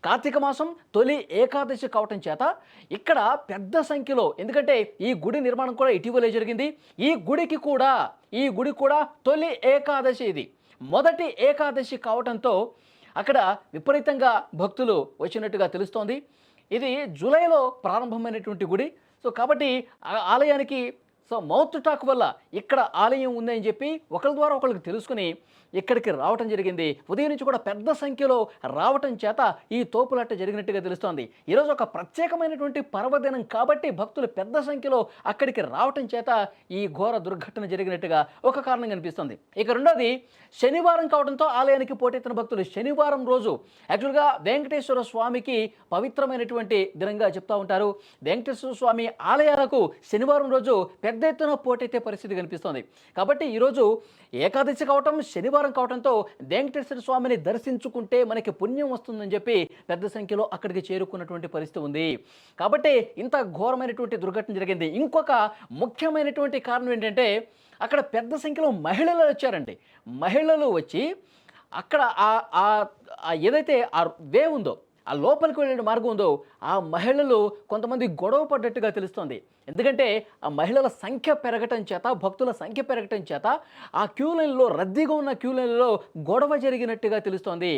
కార్తీక మాసం తొలి ఏకాదశి కావటం చేత ఇక్కడ పెద్ద సంఖ్యలో, ఎందుకంటే ఈ గుడి నిర్మాణం కూడా ఇటీవలే జరిగింది. ఈ గుడి కూడా తొలి ఏకాదశి ఇది. మొదటి ఏకాదశి కావటంతో అక్కడ విపరీతంగా భక్తులు వచ్చినట్టుగా తెలుస్తోంది. ఇది జూలైలో ప్రారంభమైనటువంటి గుడి. సో కాబట్టి ఆలయానికి మౌత్ టాక్ వల్ల ఇక్కడ ఆలయం ఉందని చెప్పి ఒకరి ద్వారా ఒకరికి తెలుసుకుని ఇక్కడికి రావటం జరిగింది. ఉదయం నుంచి కూడా పెద్ద సంఖ్యలో రావటం చేత ఈ తోపులాట జరిగినట్టుగా తెలుస్తోంది. ఈరోజు ఒక ప్రత్యేకమైనటువంటి పర్వదినం కాబట్టి భక్తులు పెద్ద సంఖ్యలో అక్కడికి రావటం చేత ఈ ఘోర దుర్ఘటన జరిగినట్టుగా ఒక కారణం కనిపిస్తుంది. ఇక రెండోది, శనివారం కావడంతో ఆలయానికి పోటెత్తిన భక్తులు శనివారం రోజు యాక్చువల్గా వెంకటేశ్వర స్వామికి పవిత్రమైనటువంటి దినంగా చెప్తా ఉంటారు. వెంకటేశ్వర స్వామి ఆలయాలకు శనివారం రోజు పెద్ద ఎత్తున పోటెత్తే పరిస్థితి కనిపిస్తోంది. కాబట్టి ఈరోజు ఏకాదశి కావటం, శనివారం కావడంతో వెంకటేశ్వర స్వామిని దర్శించుకుంటే మనకి పుణ్యం వస్తుందని చెప్పి పెద్ద సంఖ్యలో అక్కడికి చేరుకున్నటువంటి పరిస్థితి ఉంది. కాబట్టి ఇంత ఘోరమైనటువంటి దుర్ఘటన జరిగింది. ఇంకొక ముఖ్యమైనటువంటి కారణం ఏంటంటే అక్కడ పెద్ద సంఖ్యలో మహిళలు వచ్చారండి. మహిళలు వచ్చి అక్కడ ఏదైతే ఆ వే ఉందో, ఆ లోపలికి వెళ్ళే మార్గం ఉందో, ఆ మహిళలు కొంతమంది గొడవ పడ్డట్టుగా తెలుస్తోంది. ఎందుకంటే ఆ మహిళల సంఖ్య పెరగటం చేత, భక్తుల సంఖ్య పెరగటం చేత ఆ క్యూ లైన్లో, రద్దీగా ఉన్న క్యూ లైన్లో గొడవ జరిగినట్టుగా తెలుస్తోంది.